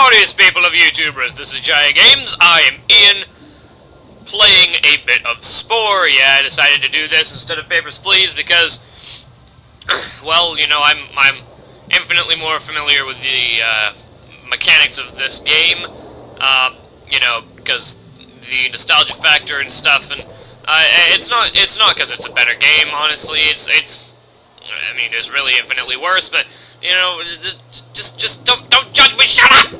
Howdy's people of YouTubers, this is Jaya Games. I am Ian, playing a Bit of Spore. Yeah, I decided to do this instead of Papers, Please because, well, you know, I'm infinitely more familiar with the mechanics of this game, you know, because the nostalgia factor and stuff, and it's not because it's a better game, honestly. I mean, there's really infinitely worse, but you know, just don't judge me. Shut up.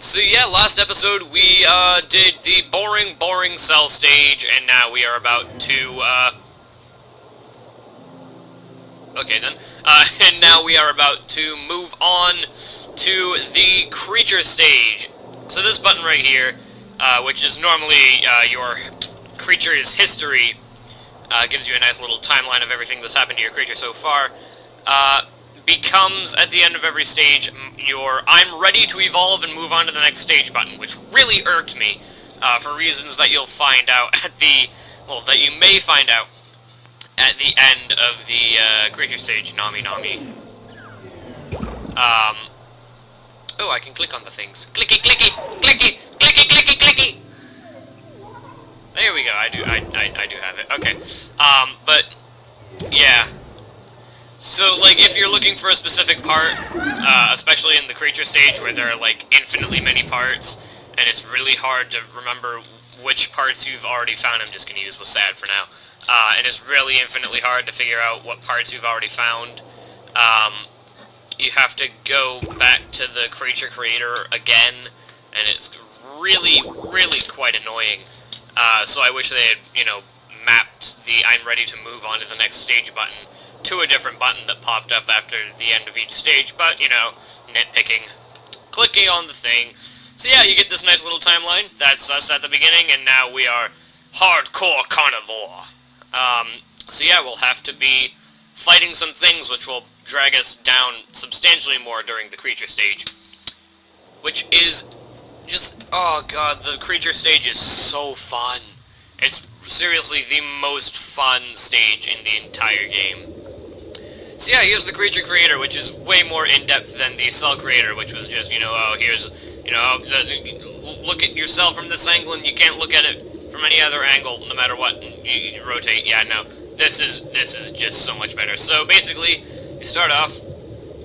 So yeah, last episode we did the boring cell stage, and now we are about to and now we are about to move on to the creature stage. So this button right here, which is normally your creature's history, gives you a nice little timeline of everything that's happened to your creature so far, becomes, at the end of every stage, your I'm ready to evolve and move on to the next stage button, which really irked me, for reasons that you'll find out at the, well, that you may find out at the end of the creature stage. Nami. Oh, I can click on the things. Clicky, clicky, clicky, clicky, clicky, clicky! There we go, I do have it. Okay. But, yeah. So, like, if you're looking for a specific part, especially in the creature stage where there are, like, infinitely many parts, and it's really hard to remember which parts you've already found, I'm just gonna use was sad for now, and it's really infinitely hard to figure out what parts you've already found, you have to go back to the creature creator again, and it's really quite annoying. So I wish they had, you know, mapped the I'm ready to move on to the next stage button to a different button that popped up after the end of each stage, but, you know, nitpicking. Clicking on the thing. So yeah, you get this nice little timeline. That's us at the beginning, and now we are hardcore carnivore. So yeah, we'll have to be fighting some things which will drag us down substantially more during the creature stage. Which is just, oh god, the creature stage is so fun. It's seriously the most fun stage in the entire game. So yeah, here's the creature creator, which is way more in-depth than the cell creator, which was just, you know, oh, here's, you know, look at yourself from this angle and you can't look at it from any other angle, no matter what, and you rotate. Yeah, no, this is just so much better. So basically, you start off,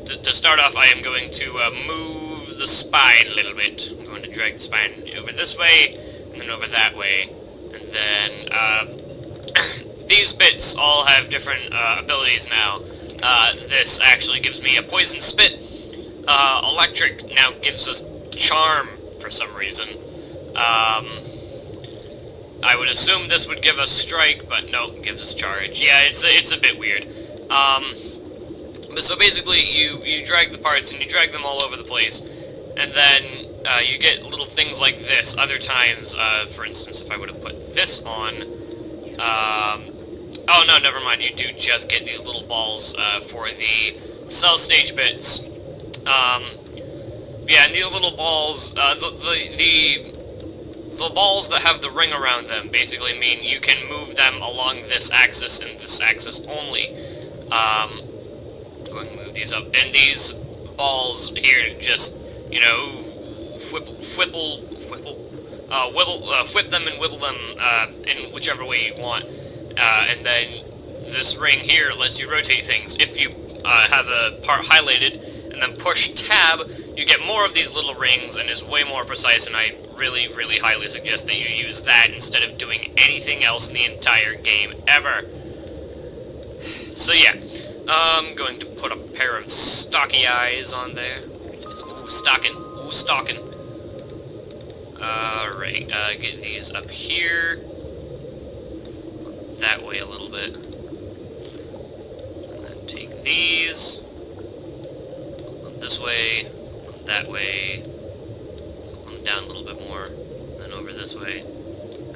to start off, I am going to move the spine a little bit. I'm going to drag the spine over this way, and then over that way, and then, these bits all have different, abilities now. This actually gives me a poison spit. Electric now gives us charm for some reason. I would assume this would give us strike, but no, it gives us charge. Yeah, it's a bit weird. But so basically, you drag the parts, and you drag them all over the place, and then, you get little things like this. Other times, for instance, if I would have put this on, oh no, never mind, you do just get these little balls, for the cell stage bits. Yeah, and these little balls, the balls that have the ring around them basically mean you can move them along this axis and this axis only. I'm going to move these up, and these balls here just, you know, flip them and wibble them, in whichever way you want, and then this ring here lets you rotate things. If you, have a part highlighted, and then push tab, you get more of these little rings, and is way more precise, and I really highly suggest that you use that instead of doing anything else in the entire game, ever. So yeah, I'm going to put a pair of stocky eyes on there. Ooh, stocking. Alright, get these up here. That way a little bit. And then take these. This way, that way, flip them down a little bit more, then over this way,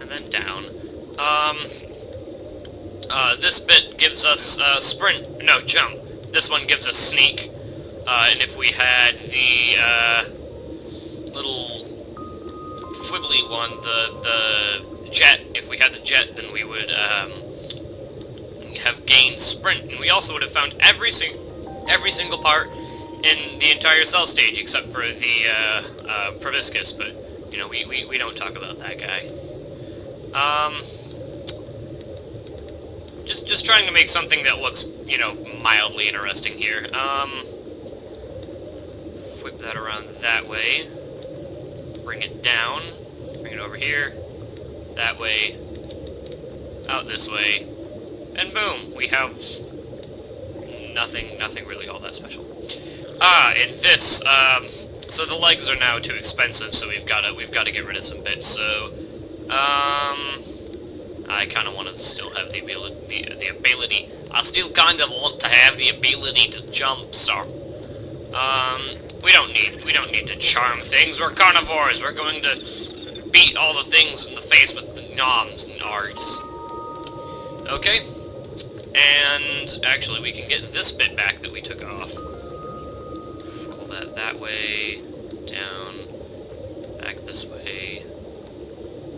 and then down. This bit gives us, jump. This one gives us sneak, and if we had the, little fibbly one, the jet, if we had the jet, then we would, have gained sprint, and we also would have found every single part in the entire cell stage, except for the proboscis, but, you know, we don't talk about that guy. Just trying to make something that looks, you know, mildly interesting here. Flip that around that way. Bring it down. Bring it over here. That way. Out this way. And boom! We have nothing really all that special. And this, so the legs are now too expensive, so we've gotta get rid of some bits, so, I kinda want to still have the ability, I still kind of want to have the ability to jump, so, we don't need to charm things, we're carnivores, we're going to beat all the things in the face with the noms and arts. Okay, and actually we can get this bit back that we took off. Roll that way, down, back this way,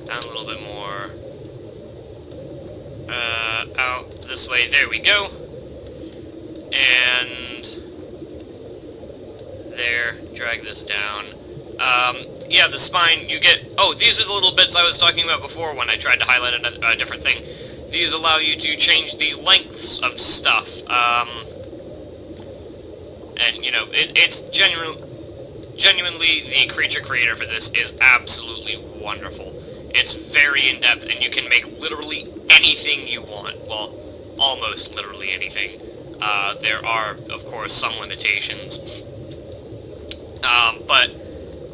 down a little bit more, out this way, there we go, and there, drag this down. Yeah, the spine, you get, oh, these are the little bits I was talking about before when I tried to highlight a different thing. These allow you to change the lengths of stuff, and, you know, it's genuinely, the creature creator for this is absolutely wonderful. It's very in-depth, and you can make literally anything you want. Well, almost literally anything. There are, of course, some limitations. But,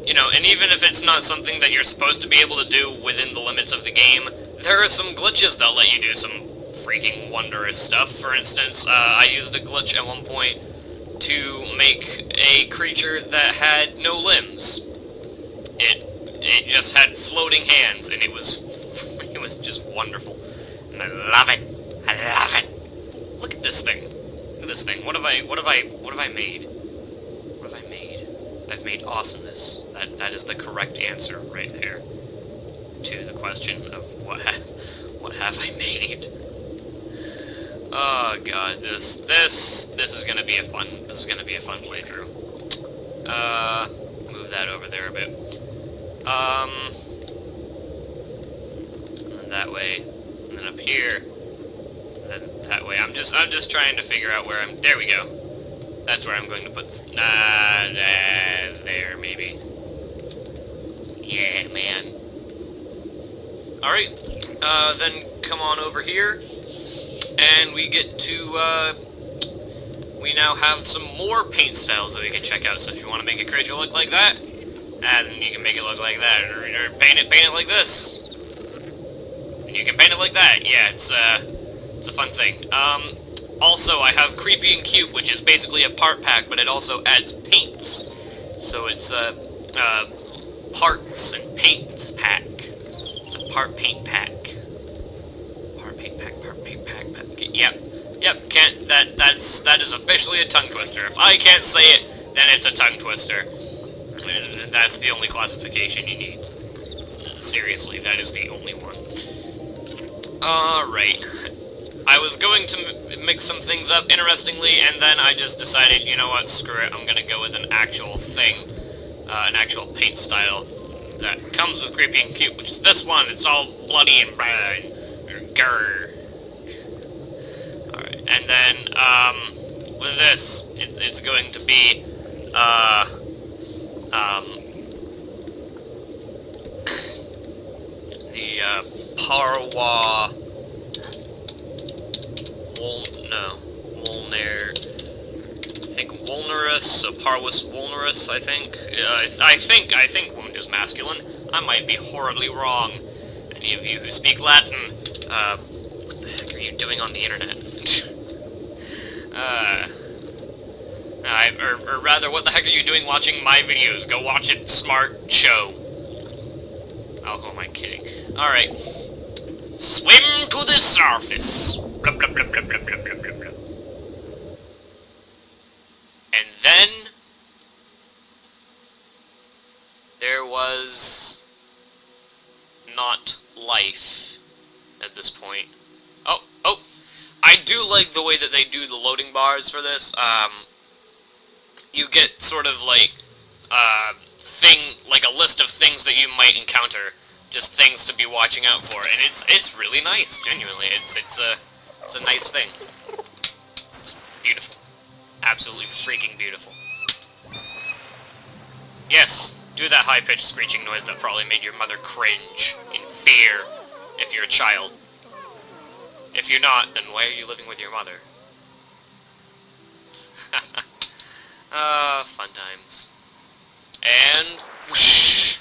you know, and even if it's not something that you're supposed to be able to do within the limits of the game, there are some glitches that'll let you do some freaking wondrous stuff. For instance, I used a glitch at one point to make a creature that had no limbs. It just had floating hands, and it was just wonderful. And I love it. I love it. Look at this thing. Look at this thing. What have I made? What have I made? I've made awesomeness. That is the correct answer right there to the question of what have I made? Oh god, this is gonna be a fun playthrough. Move that over there a bit. And that way, and then up here, and then that way. I'm just trying to figure out where there we go. That's where I'm going to put, there, maybe. Yeah, man. Alright, then come on over here, and we get to, we now have some more paint styles that we can check out. So if you want to make a creature look like that, and you can make it look like that, or paint it like this. And you can paint it like that. Yeah, it's a fun thing. Also, I have Creepy and Cute, which is basically a part pack, but it also adds paints. So it's parts and paints pack. It's a part paint pack. Part paint pack. Yep. That is officially a tongue twister. If I can't say it, then it's a tongue twister. And that's the only classification you need. Seriously, that is the only one. Alright. I was going to mix some things up, interestingly, and then I just decided, you know what, screw it, I'm gonna go with an actual thing, an actual paint style that comes with Creepy and Cute, which is this one. It's all bloody and bad and grr. Alright, and then, with this, it's going to be, the, Parwa... Wolner, I think Wolnerus, so Parwus Wolnerus, I think. I think wound is masculine. I might be horribly wrong. Any of you who speak Latin, what the heck are you doing on the internet? Or rather, what the heck are you doing watching my videos? Go watch it, smart show. Oh, who am I kidding? Alright. Swim to the surface. Blah, blah, blah, blah, blah, blah, blah, blah, blah. And then there was not life at this point. Oh, I do like the way that they do the loading bars for this. you get sort of like like a list of things that you might encounter, just things to be watching out for, and it's really nice. Genuinely, it's a nice thing. It's beautiful, absolutely freaking beautiful. Yes, do that high-pitched screeching noise that probably made your mother cringe in fear. If you're a child. If you're not, then why are you living with your mother? Fun times. And whoosh!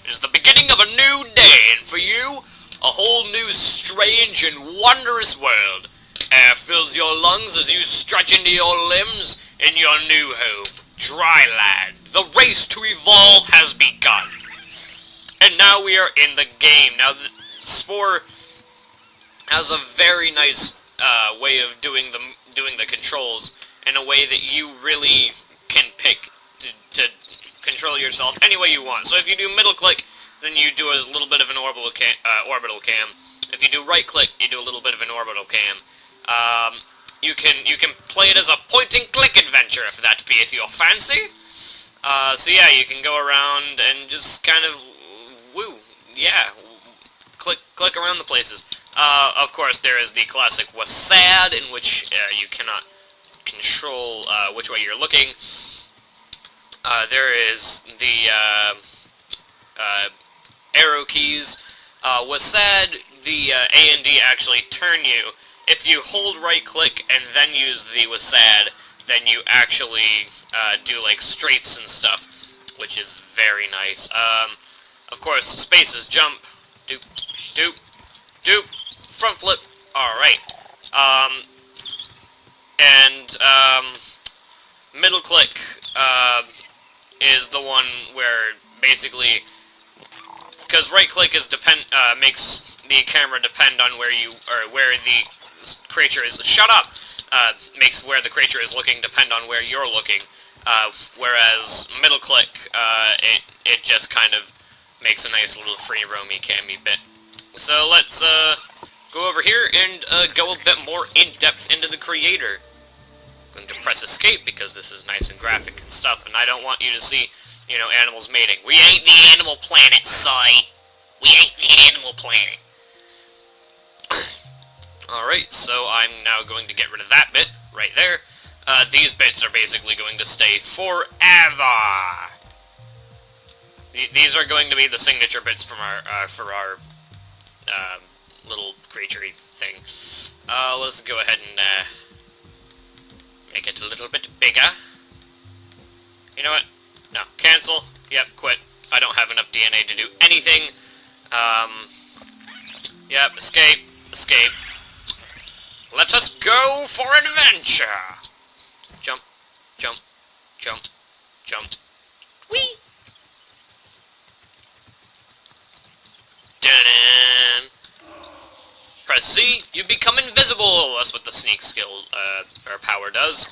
It is the beginning of a new day, and for you, a whole new strange and wondrous world. Air fills your lungs as you stretch into your limbs in your new home, Dryland. The race to evolve has begun. And now we are in the game. Now, Spore has a very nice way of doing the controls in a way that you really can pick to control yourself any way you want. So if you do middle click, then you do a little bit of an orbital cam. If you do right click, you do a little bit of an orbital cam. You can play it as a point and click adventure if that beeth your fancy. So yeah, you can go around and just kind of click around the places. Of course, there is the classic WASD, in which you cannot control which way you're looking. There is the arrow keys. WASD, the A and D actually turn you. If you hold right click and then use the WASD, then you actually do like straights and stuff, which is very nice. Of course, space is jump, doop, doop, doop, front flip, alright. Middle click is the one where basically, because right click is makes the camera depend on where the creature is. Shut up! Makes where the creature is looking depend on where you're looking. Whereas middle click, it just kind of makes a nice little free roamy cammy bit. So let's go over here and go a bit more in-depth into the creator. I'm going to press escape because this is nice and graphic and stuff, and I don't want you to see, you know, animals mating. We ain't the Animal Planet, Psy. We ain't the Animal Planet. Alright, so I'm now going to get rid of that bit right there. These bits are basically going to stay forever. These are going to be the signature bits from our little creature-y thing. Let's go ahead and make it a little bit bigger. You know what? No, cancel. Yep, quit. I don't have enough DNA to do anything. Yep, escape, escape. Let us go for adventure! Jump, jump, jump, jump. Whee! Dun-dun. Press C, you become invisible! That's what the sneak skill, or power does.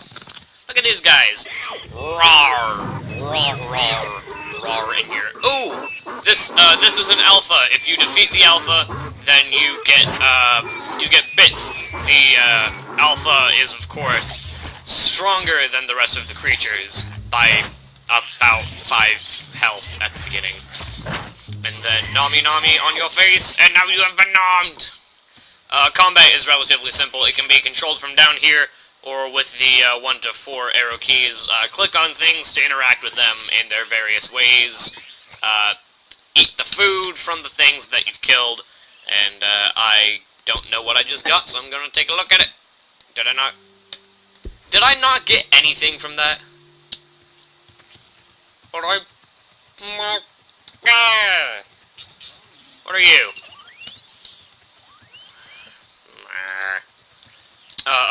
Look at these guys. Roar! Roar, roar, roar in your... Ooh! This is an alpha. If you defeat the alpha, then you get bits. The, alpha is, of course, stronger than the rest of the creatures by about 5 health at the beginning. And then Nami Nami on your face, and now you have been nommed! Combat is relatively simple. It can be controlled from down here, or with the 1 to 4 arrow keys. Click on things to interact with them in their various ways. Eat the food from the things that you've killed, and I don't know what I just got, so I'm gonna take a look at it. Did I not get anything from that? What are you?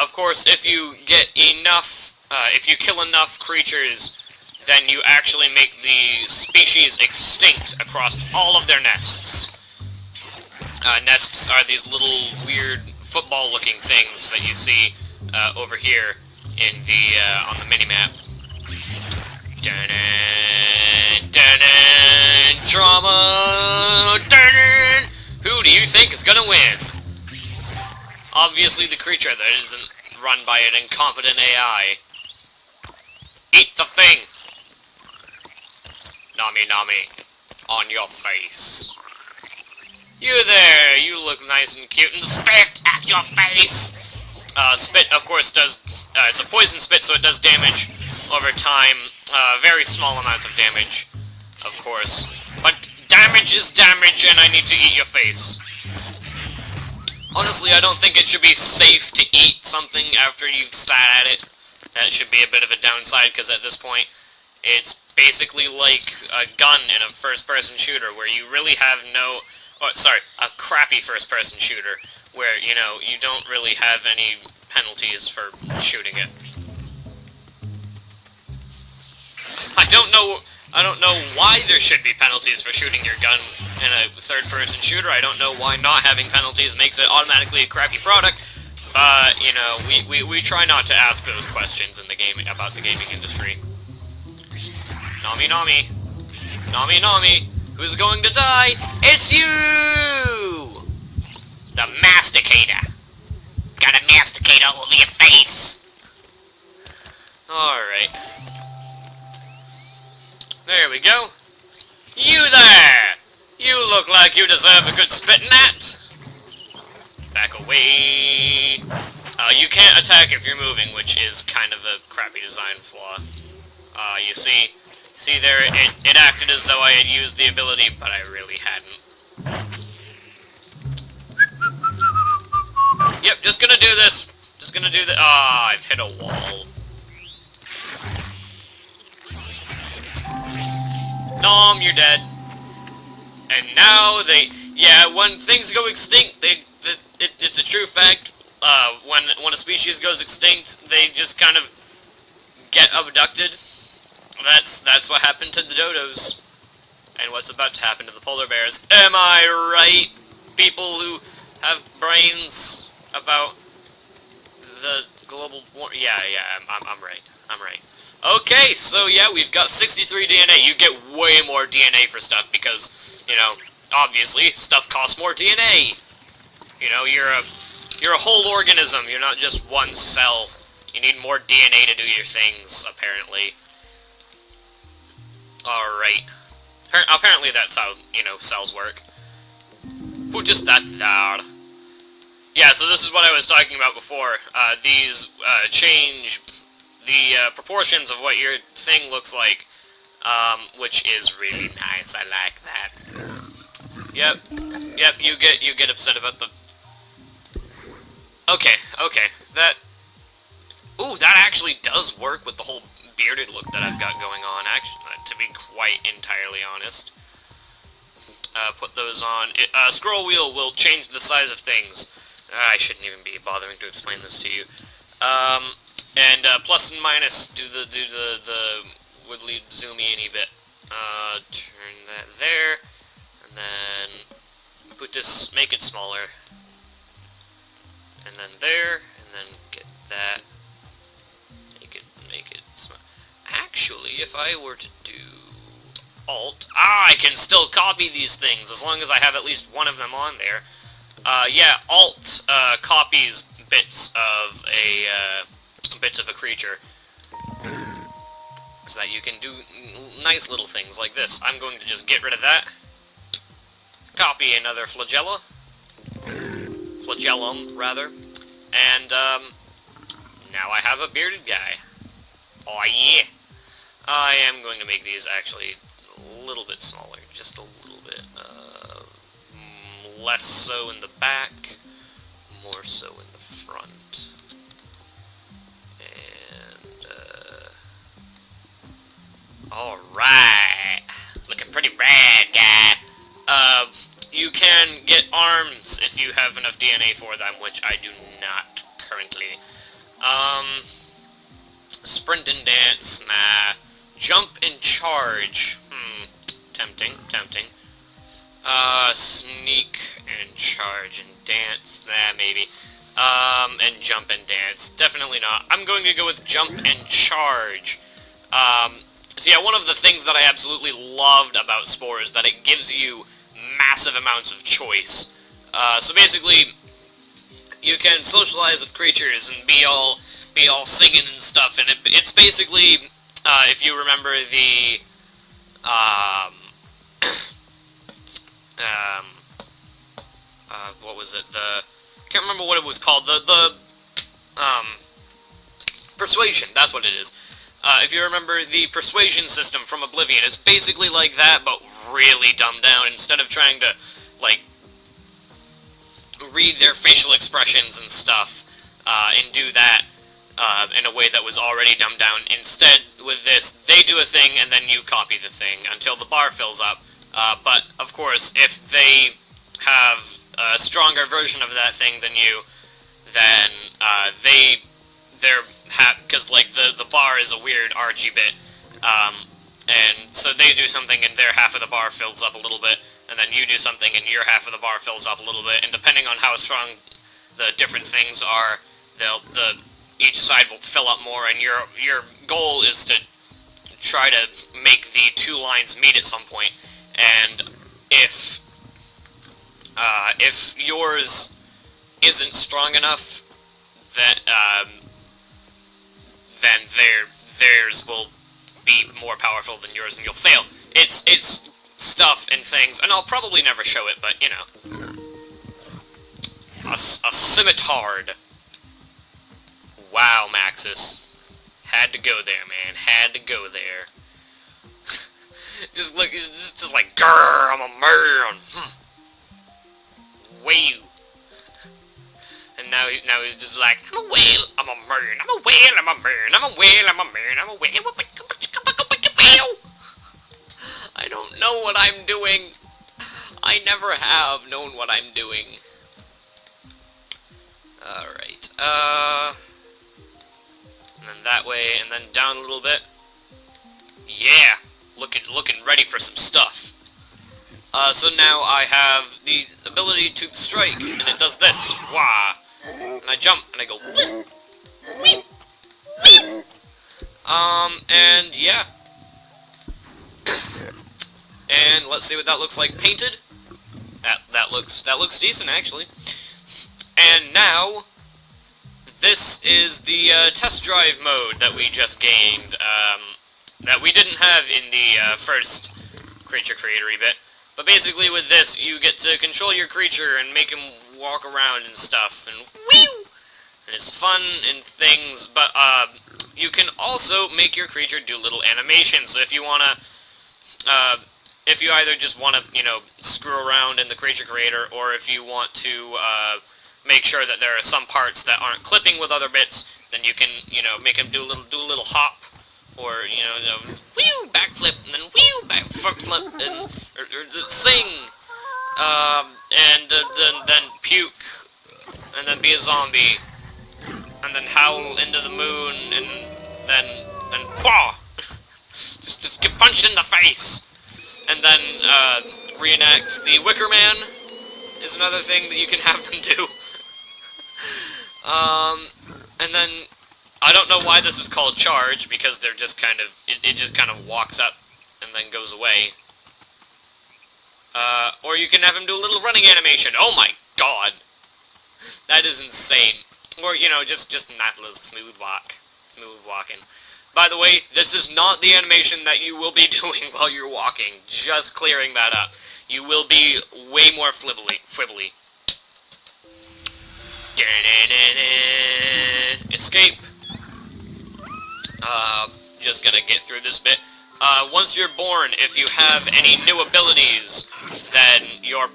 Of course, if you get enough, if you kill enough creatures, then you actually make the species extinct across all of their nests. Nests are these little weird football-looking things that you see over here in the on the minimap. Dun-dun, dun-dun, drama. Dun-dun. Who do you think is gonna win? Obviously, the creature that isn't run by an incompetent AI. Eat the thing! Nami Nami. On your face. You there! You look nice and cute and spit at your face! Spit, of course, does... it's a poison spit, so it does damage over time. Very small amounts of damage, of course. But damage is damage, and I need to eat your face. Honestly, I don't think it should be safe to eat something after you've spat at it. That should be a bit of a downside, because at this point, it's basically like a gun in a first-person shooter, where you really have no... Oh, sorry, a crappy first-person shooter, where, you know, you don't really have any penalties for shooting it. I don't know why there should be penalties for shooting your gun in a third-person shooter. I don't know why not having penalties makes it automatically a crappy product. But, you know, we try not to ask those questions in the gaming about the gaming industry. Nami Nami. Nami Nami. Who's going to die? It's you! The masticator. Gotta masticate all over your face. Alright. There we go. You there! You look like you deserve a good spitting at. Back away. You can't attack if you're moving, which is kind of a crappy design flaw. You see? See there, it acted as though I had used the ability, but I really hadn't. Yep, just gonna do this. Just gonna do this. Ah, I've hit a wall. Nom, you're dead. And now yeah, when things go extinct, it's a true fact. When a species goes extinct, they just kind of get abducted. That's what happened to the dodos. And what's about to happen to the polar bears. Am I right? People who have brains about the global war... Yeah, I'm right. I'm right. Okay, so yeah, we've got 63 DNA. You get way more DNA for stuff because, you know, obviously, stuff costs more DNA. You know, you're a whole organism. You're not just one cell. You need more DNA to do your things, apparently. Alright. Apparently that's how, you know, cells work. Who just that there? Yeah, so this is what I was talking about before. These change the proportions of what your thing looks like, which is really nice. I like that. Yep, you get upset about the... Okay, that... Ooh, that actually does work with the whole bearded look that I've got going on, actually, to be quite entirely honest. Put those on. Scroll wheel will change the size of things. I shouldn't even be bothering to explain this to you. And plus and minus do the wiggly zoomy-any bit. Turn that there, and then put this, make it smaller, and then there, and then get that. Make it small. Actually, if I were to do Alt, I can still copy these things as long as I have at least one of them on there. Yeah, Alt copies bits of a creature, so that you can do nice little things like this. I'm going to just get rid of that. Copy another flagellum, rather, and now I have a bearded guy. Oh yeah! I am going to make these actually a little bit smaller, just a little bit. Less so in the back, more so in the front. And, alright! Looking pretty rad, guy! You can get arms if you have enough DNA for them, which I do not currently. Sprint and dance, nah. Jump and charge, tempting. Sneak and charge and dance, nah, maybe. And jump and dance, definitely not. I'm going to go with jump and charge. So yeah, one of the things that I absolutely loved about Spore is that it gives you massive amounts of choice. So basically, you can socialize with creatures and be all singing and stuff, and it's basically if you remember the, what was it? I can't remember what it was called. Persuasion. That's what it is. If you remember the persuasion system from Oblivion, it's basically like that, but really dumbed down. Instead of trying to, like, read their facial expressions and stuff, and do that, in a way that was already dumbed down. Instead, with this, they do a thing, and then you copy the thing until the bar fills up. But, of course, if they have a stronger version of that thing than you, then, because, like, the bar is a weird RG bit, and so they do something and their half of the bar fills up a little bit, and then you do something and your half of the bar fills up a little bit, and depending on how strong the different things are, each side will fill up more, and your goal is to try to make the two lines meet at some point, and if yours isn't strong enough, that then theirs will be more powerful than yours, and you'll fail. It's stuff and things, and I'll probably never show it, but, you know. A scimitard. Wow, Maxis. Had to go there, man. Had to go there. Just look, it's just like, grrr, I'm a man. Whale. And now he's just like, I'm a whale, I'm a man, I'm a whale, I'm a man, I'm a whale, I'm a man, I'm a whale. I don't know what I'm doing. I never have known what I'm doing. Alright, and then that way, and then down a little bit. Yeah! Looking ready for some stuff. So now I have the ability to strike, and it does this. Wah! And I jump, and I go, whip! Whip! Whip! And yeah. And let's see what that looks like painted. That looks decent, actually. And now, this is the test drive mode that we just gained, that we didn't have in the first creature creatory bit. But basically with this, you get to control your creature and make him walk around and stuff, and whew! And it's fun and things, but you can also make your creature do little animations. So if you wanna, if you either just wanna, you know, screw around in the creature creator, or if you want to make sure that there are some parts that aren't clipping with other bits, then you can, you know, make him do a little hop, or, you know, whew, backflip, and then whew, backflip, and or sing, and then puke, and then be a zombie, and then howl into the moon, and then wah, just get punched in the face, and then reenact the Wicker Man is another thing that you can have them do. And then, I don't know why this is called charge, because they're just kind of, it just kind of walks up and then goes away. Or you can have him do a little running animation. Oh my god! That is insane. Or, you know, just not a little smooth walking. By the way, this is not the animation that you will be doing while you're walking. Just clearing that up. You will be way more fibbly. Escape. Just gonna get through this bit. Once you're born, if you have any new abilities, then your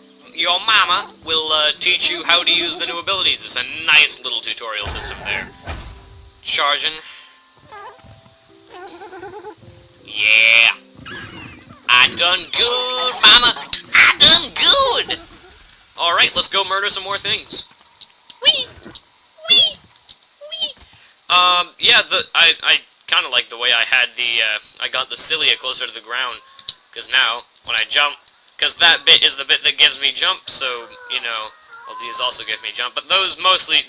mama will teach you how to use the new abilities. It's a nice little tutorial system there. Charging. Yeah. I done good, mama. I done good. Alright, let's go murder some more things. Wee! Wee! Wee! Yeah, I kind of like the way I had I got the cilia closer to the ground, because now, when I jump, because that bit is the bit that gives me jump, so, you know, well, these also give me jump, but those mostly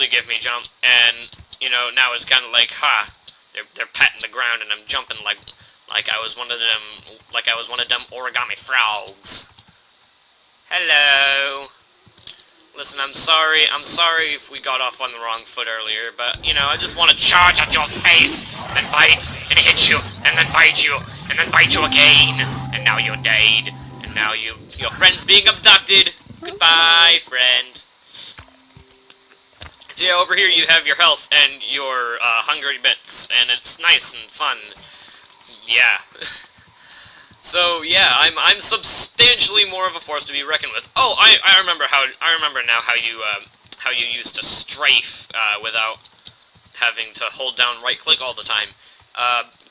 give me jump, and, you know, now it's kind of like, ha, they're patting the ground, and I'm jumping like I was one of them origami frogs. Hello. Listen, I'm sorry if we got off on the wrong foot earlier, but, you know, I just want to charge at your face, and bite, and hit you, and then bite you, and then bite you again, and now you're dead, and now your friend's being abducted. Goodbye, friend. So yeah, over here you have your health and your hungry bits, and it's nice and fun. Yeah. So yeah, I'm substantially more of a force to be reckoned with. Oh, I remember now how you used to strafe without having to hold down right click all the time.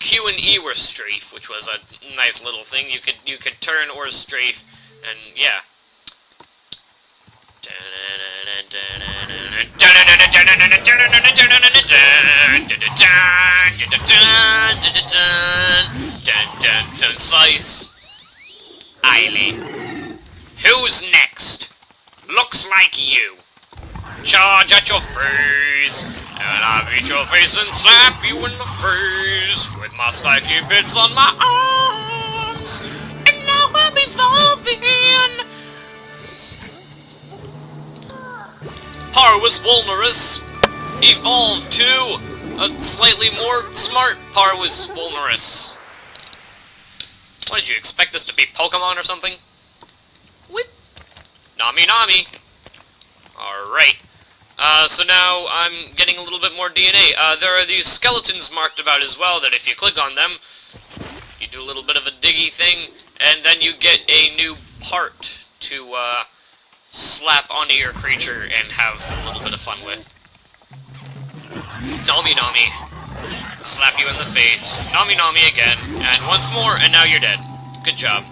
Q and E were strafe, which was a nice little thing. You could turn or strafe, and yeah. Slice. Eily. Who's next? Looks like you. Charge at your face, and I'll beat your face and slap you in the face with my spiky bits on my arms. And now I'm evolving. Parwas Vulnerus evolved to a slightly more smart Parwas Vulnerus. What, did you expect this to be Pokemon or something? Whip. Nami Nami. Alright. So now I'm getting a little bit more DNA. There are these skeletons marked about as well that if you click on them, you do a little bit of a diggy thing, and then you get a new part to, slap onto your creature and have a little bit of fun with. Nami Nami. Slap you in the face. Nami Nami again. And once more, and now you're dead. Good job.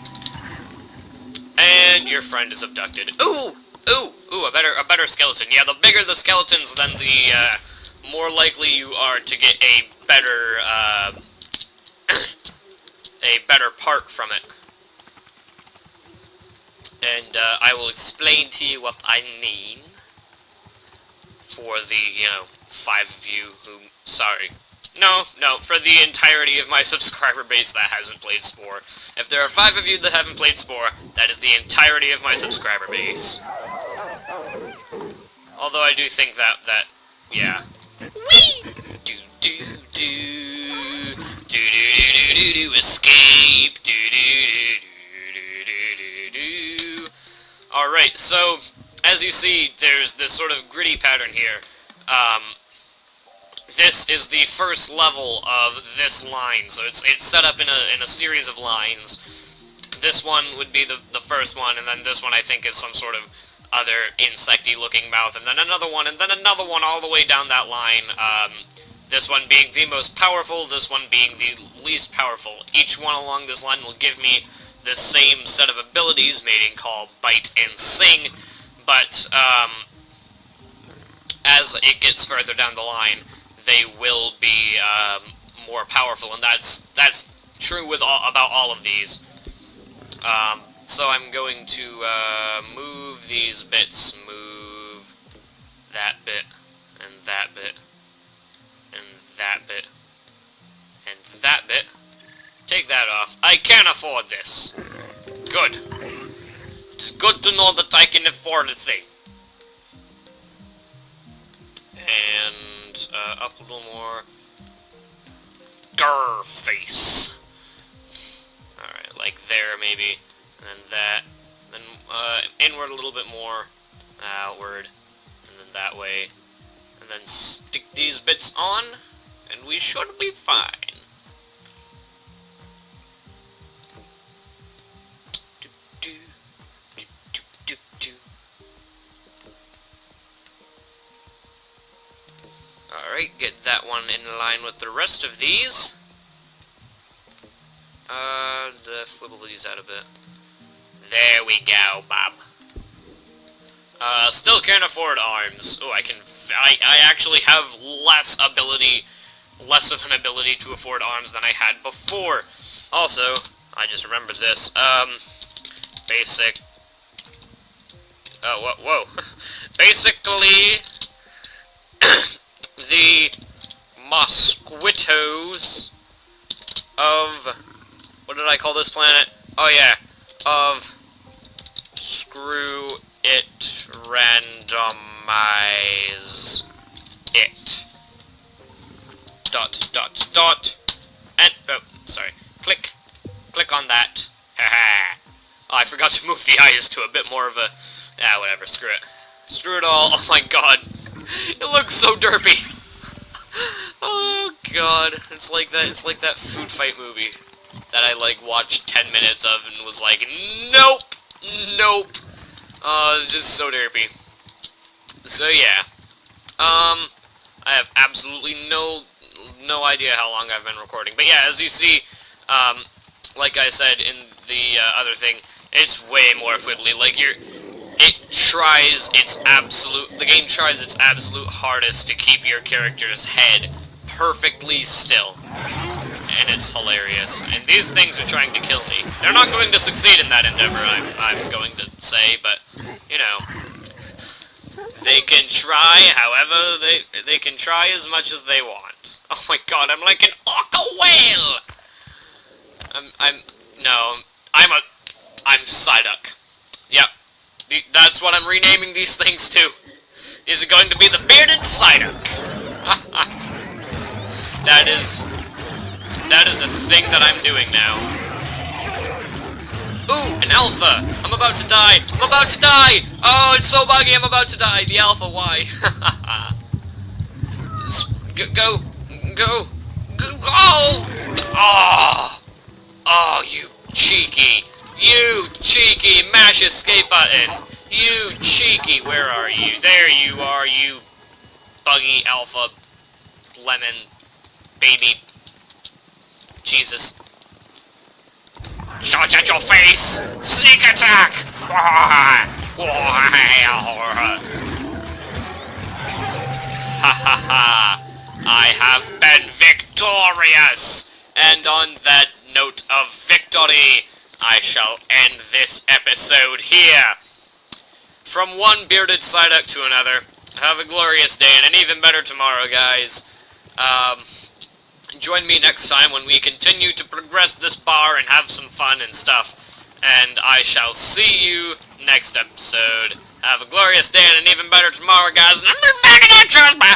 And your friend is abducted. Ooh! Ooh! Ooh, a better skeleton. Yeah, the bigger the skeletons, then the, more likely you are to get a better, a better part from it. And, I will explain to you what I mean for the, 5 of you who... Sorry. No, for the entirety of my subscriber base that hasn't played Spore. If there are 5 of you that haven't played Spore, that is the entirety of my subscriber base. Although I do think that, yeah. Whee! Do-do-do. Do-do-do-do-do-do. Escape. Do-do-do-do-do-do-do. Alright, so, as you see, there's this sort of gritty pattern here. This is the first level of this line, so it's set up in a series of lines. This one would be the first one, and then this one I think is some sort of other insecty looking mouth, and then another one all the way down that line. This one being the most powerful, this one being the least powerful. Each one along this line will give me the same set of abilities, mating, call, bite, and sing, but as it gets further down the line, they will be more powerful, and that's true with about all of these. So I'm going to move these bits, move that bit, and that bit, and that bit, and that bit. Take that off. I can afford this. Good. It's good to know that I can afford a thing. And, up a little more. Grr face. Alright, like there maybe. And then that. Then, inward a little bit more. Outward. And then that way. And then stick these bits on. And we should be fine. Alright, get that one in line with the rest of these. Flibble these out a bit. There we go, Bob. Still can't afford arms. Oh, I actually have less of an ability to afford arms than I had before. Also, I just remembered this, basic... Oh, whoa. Basically... the mosquitoes of... What did I call this planet? Oh yeah, of Screw It Random randomize it. Dot, dot, dot. And, oh, sorry. Click. Click on that. Haha. Oh, I forgot to move the eyes to a bit more of a... Ah, whatever, screw it. Screw it all. Oh my god. It looks so derpy. Oh god. It's like that food fight movie that I like watched 10 minutes of and was like, nope. Nope. Oh, it's just so derpy. So yeah. I have absolutely no idea how long I've been recording. But yeah, as you see, like I said in the other thing, it's way more fiddly. Like, the game tries its absolute hardest to keep your character's head perfectly still. And it's hilarious. And these things are trying to kill me. They're not going to succeed in that endeavor, I'm going to say, but, you know, they can try however they can try as much as they want. Oh my god, I'm like an orca whale! I'm Psyduck. Yep. That's what I'm renaming these things to. These are going to be the bearded Psyduck. That is a thing that I'm doing now. Ooh, an alpha! I'm about to die! I'm about to die! Oh, it's so buggy, I'm about to die! The alpha, why? Go! Go! Go! Oh! Oh, you cheeky! You cheeky! Mash escape button! You cheeky! Where are you? There you are, you buggy alpha lemon baby. Jesus. Charge at your face! Sneak attack! Ha ha ha! I have been victorious! And on that note of victory, I shall end this episode here. From one bearded Psyduck to another, have a glorious day and an even better tomorrow, guys. Join me next time when we continue to progress this bar and have some fun and stuff. And I shall see you next episode. Have a glorious day and an even better tomorrow, guys. And I'm back again, bye!